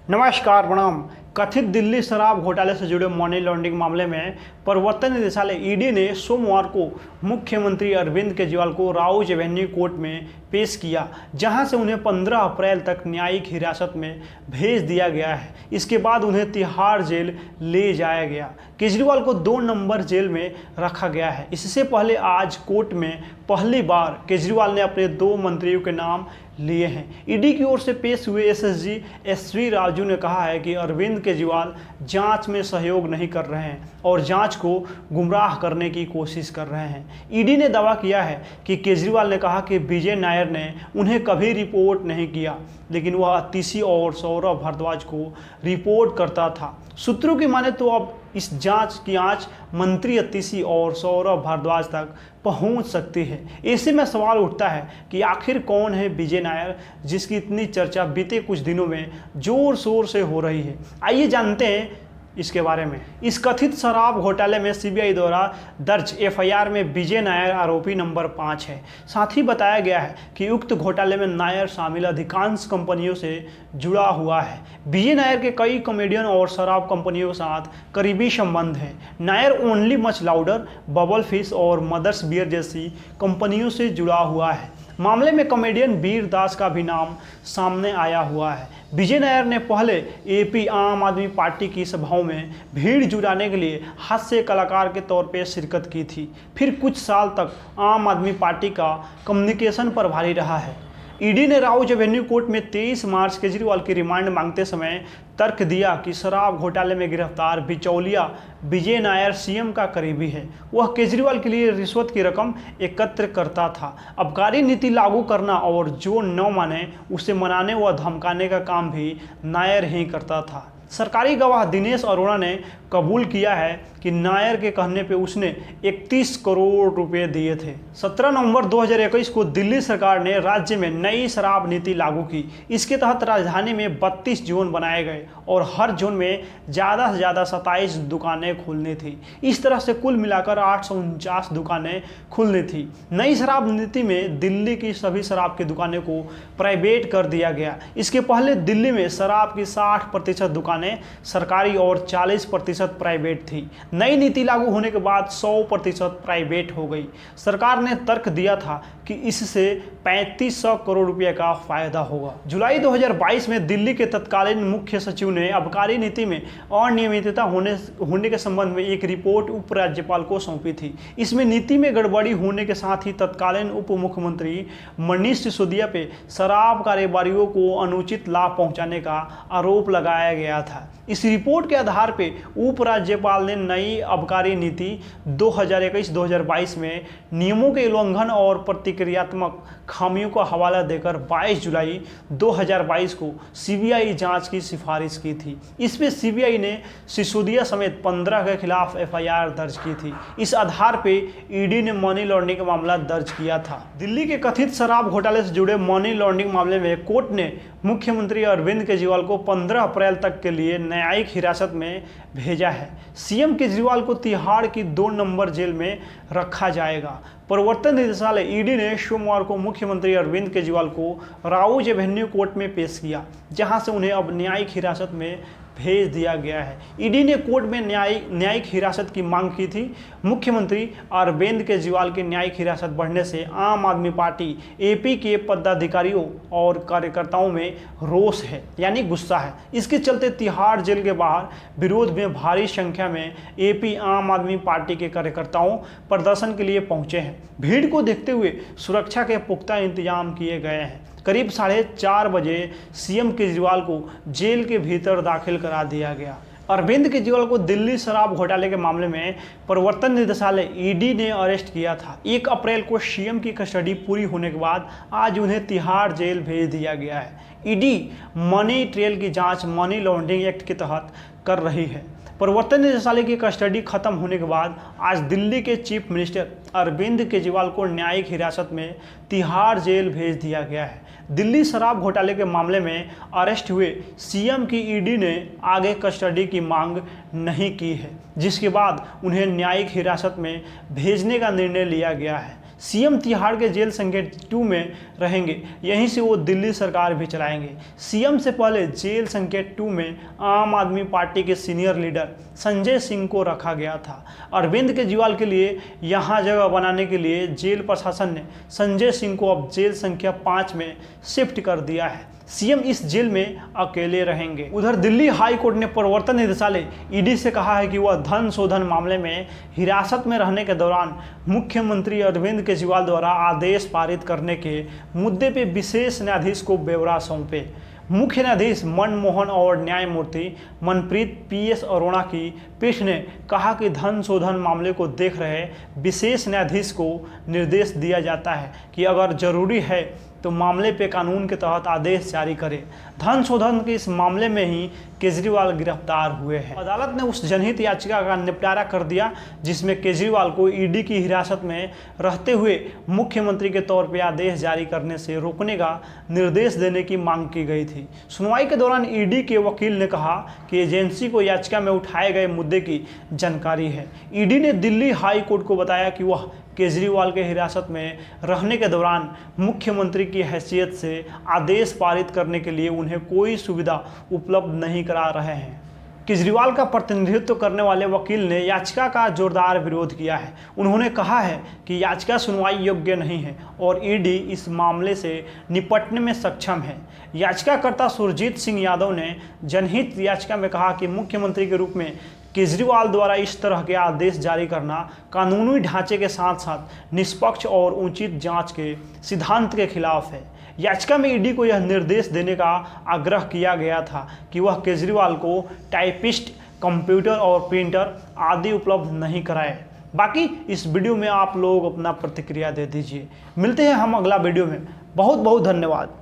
नमस्कार प्रणाम। कथित दिल्ली शराब घोटाले से जुड़े मनी लॉन्ड्रिंग मामले में प्रवर्तन निदेशालय ईडी ने सोमवार को मुख्यमंत्री अरविंद केजरीवाल को राउज एवेन्यू कोर्ट में पेश किया, जहां से उन्हें 15 अप्रैल तक न्यायिक हिरासत में भेज दिया गया है। इसके बाद उन्हें तिहाड़ जेल ले जाया गया। केजरीवाल को 2 नंबर जेल में रखा गया है। इससे पहले आज कोर्ट में पहली बार केजरीवाल ने अपने 2 मंत्रियों के नाम लिए हैं। ईडी की ओर से पेश हुए एसएसजी एसवी राजू ने कहा है कि अरविंद केजरीवाल जांच में सहयोग नहीं कर रहे हैं और जांच को गुमराह करने की कोशिश कर रहे हैं। ईडी ने दावा किया है कि केजरीवाल ने कहा कि विजय नायर ने उन्हें कभी रिपोर्ट नहीं किया, लेकिन वह अतिशी और सौरभ भारद्वाज को रिपोर्ट करता था। सूत्रों की माने तो अब इस जांच की आंच मंत्री अतिशी और सौरभ भारद्वाज तक पहुंच सकती है। ऐसे में सवाल उठता है कि आखिर कौन है विजय नायर, जिसकी इतनी चर्चा बीते कुछ दिनों में जोर शोर से हो रही है। आइए जानते हैं इसके बारे में। इस कथित शराब घोटाले में सीबीआई द्वारा दर्ज एफआईआर में विजय नायर आरोपी नंबर 5 है। साथ ही बताया गया है कि उक्त घोटाले में नायर शामिल अधिकांश कंपनियों से जुड़ा हुआ है। विजय नायर के कई कॉमेडियन और शराब कंपनियों के साथ करीबी संबंध है। Nair only much louder, bubble fish और मदर्स बियर जैसी कंपनियों से जुड़ा हुआ है। मामले में कॉमेडियन वीर दास का भी नाम सामने आया हुआ है। विजय नायर ने पहले एपी आम आदमी पार्टी की सभाओं में भीड़ जुटाने के लिए हास्य कलाकार के तौर पर शिरकत की थी। फिर कुछ साल तक आम आदमी पार्टी का कम्युनिकेशन प्रभारी रहा है। ईडी ने राउज एवेन्यू कोर्ट में 23 मार्च केजरीवाल की रिमांड मांगते समय तर्क दिया कि शराब घोटाले में गिरफ्तार बिचौलिया विजय नायर सीएम का करीबी है। वह केजरीवाल के लिए रिश्वत की रकम एकत्र करता था। आबकारी नीति लागू करना और जो न माने उसे मनाने व धमकाने का काम भी नायर ही करता था। सरकारी गवाह दिनेश अरोड़ा ने कबूल किया है कि नायर के कहने पे उसने 31 करोड़ रुपए दिए थे। 17 नवंबर 2021 को दिल्ली सरकार ने राज्य में नई शराब नीति लागू की। इसके तहत राजधानी में 32 जोन बनाए गए और हर जोन में ज़्यादा से ज़्यादा 27 दुकानें खुलनी थी। इस तरह से कुल मिलाकर 849 दुकानें खुलनी थी। नई शराब नीति में दिल्ली की सभी शराब की दुकानें को प्राइवेट कर दिया गया। इसके पहले दिल्ली में शराब की 60% दुकानें सरकारी और 40% प्राइवेट थी। नई नीति लागू होने के बाद 100% प्राइवेट हो गई। सरकार ने तर्क दिया था कि इससे 3500 करोड़ रुपए का फायदा होगा। जुलाई 2022 में दिल्ली के तत्कालीन मुख्य सचिव ने आबकारी नीति में अनियमितता होने के संबंध में एक रिपोर्ट उपराज्यपाल को सौंपी थी। इसमें नीति में गड़बड़ी होने के साथ ही तत्कालीन उप मुख्यमंत्री मनीष सिसोदिया पे शराब कारोबारियों को अनुचित लाभ पहुंचाने का आरोप लगाया गया था। इस रिपोर्ट के आधार पर उपराज्यपाल ने नई आबकारी नीति 2021-2022 में नियमों के उल्लंघन और प्रतिक्रियात्मक खामियों का हवाला देकर 22 जुलाई 2022 को सीबीआई जांच की सिफारिश की थी। इसमें सीबीआई ने सिसोदिया समेत 15 के खिलाफ एफआईआर दर्ज की थी। इस आधार पर ईडी ने मनी लॉन्ड्रिंग का मामला दर्ज किया था। दिल्ली के कथित शराब घोटाले से जुड़े मनी लॉन्ड्रिंग मामले में कोर्ट ने मुख्यमंत्री अरविंद केजरीवाल को 15 अप्रैल तक के लिए न्यायिक हिरासत में भेजा है। सीएम केजरीवाल को तिहाड़ की 2 नंबर जेल में रखा जाएगा। प्रवर्तन निदेशालय ईडी ने सोमवार को मुख्यमंत्री अरविंद केजरीवाल को राउज एवेन्यू कोर्ट में पेश किया, जहां से उन्हें अब न्यायिक हिरासत में भेज दिया गया है। ईडी ने कोर्ट में न्यायिक हिरासत की मांग की थी। मुख्यमंत्री अरविंद केजरीवाल की न्यायिक हिरासत बढ़ने से आम आदमी पार्टी एपी के पदाधिकारियों और कार्यकर्ताओं में रोष है, यानी गुस्सा है। इसके चलते तिहाड़ जेल के बाहर विरोध में भारी संख्या में एपी आम आदमी पार्टी के कार्यकर्ताओं प्रदर्शन के लिए पहुंचे हैं। भीड़ को देखते हुए सुरक्षा के पुख्ता इंतजाम किए गए हैं। करीब 4:30 बजे सीएम केजरीवाल को जेल के भीतर दाखिल करा दिया गया। अरविंद केजरीवाल को दिल्ली शराब घोटाले के मामले में प्रवर्तन निदेशालय ईडी ने अरेस्ट किया था। 1 अप्रैल को सीएम की कस्टडी पूरी होने के बाद आज उन्हें तिहाड़ जेल भेज दिया गया है। ईडी मनी ट्रेल की जांच मनी लॉन्ड्रिंग एक्ट के तहत कर रही है। प्रवर्तन निदेशालय की कस्टडी खत्म होने के बाद आज दिल्ली के चीफ मिनिस्टर अरविंद केजरीवाल को न्यायिक हिरासत में तिहाड़ जेल भेज दिया गया है। दिल्ली शराब घोटाले के मामले में अरेस्ट हुए सीएम की ईडी ने आगे कस्टडी की मांग नहीं की है, जिसके बाद उन्हें न्यायिक हिरासत में भेजने का निर्णय लिया गया है। सीएम तिहाड़ के जेल संकेत 2 में रहेंगे, यहीं से वो दिल्ली सरकार भी चलाएंगे। सीएम से पहले जेल संकेत 2 में आम आदमी पार्टी के सीनियर लीडर संजय सिंह को रखा गया था। अरविंद केजरीवाल के लिए यहाँ जगह बनाने के लिए जेल प्रशासन ने संजय सिंह को अब जेल संख्या 5 में शिफ्ट कर दिया है। सीएम इस जेल में अकेले रहेंगे। उधर दिल्ली हाई कोर्ट ने प्रवर्तन निदेशालय ईडी से कहा है कि वह धन शोधन मामले में हिरासत में रहने के दौरान मुख्यमंत्री अरविंद केजरीवाल द्वारा आदेश पारित करने के मुद्दे पर विशेष न्यायाधीश को ब्यौरा सौंपे। मुख्य न्यायाधीश मनमोहन और न्यायमूर्ति मनप्रीत पीएस अरोड़ा की पीठ ने कहा कि धन शोधन मामले को देख रहे विशेष न्यायाधीश को निर्देश दिया जाता है कि अगर जरूरी है तो मामले पे कानून के तहत आदेश जारी करे। धन शोधन के इस मामले में ही केजरीवाल गिरफ्तार हुए हैं। अदालत ने उस जनहित याचिका का निपटारा कर दिया जिसमें केजरीवाल को ईडी की हिरासत में रहते हुए मुख्यमंत्री के तौर पर आदेश जारी करने से रोकने का निर्देश देने की मांग की गई थी। सुनवाई के दौरान ईडी के वकील ने कहा कि एजेंसी को याचिका में उठाए गए मुद्दे की जानकारी है। ईडी ने दिल्ली हाई कोर्ट को बताया कि वह केजरीवाल के हिरासत में रहने के दौरान मुख्यमंत्री की हैसियत से आदेश पारित करने के लिए उन्हें कोई सुविधा उपलब्ध नहीं करा रहे हैं। केजरीवाल का प्रतिनिधित्व करने वाले वकील ने याचिका का जोरदार विरोध किया है। उन्होंने कहा है कि याचिका सुनवाई योग्य नहीं है और ईडी इस मामले से निपटने में सक्षम है। याचिकाकर्ता सुरजीत सिंह यादव ने जनहित याचिका में कहा कि मुख्यमंत्री के रूप में केजरीवाल द्वारा इस तरह के आदेश जारी करना कानूनी ढांचे के साथ साथ निष्पक्ष और उचित जांच के सिद्धांत के खिलाफ है। याचिका में ईडी को यह निर्देश देने का आग्रह किया गया था कि वह केजरीवाल को टाइपिस्ट, कंप्यूटर और प्रिंटर आदि उपलब्ध नहीं कराए। बाकी इस वीडियो में आप लोग अपना प्रतिक्रिया दे दीजिए। मिलते हैं हम अगला वीडियो में। बहुत बहुत धन्यवाद।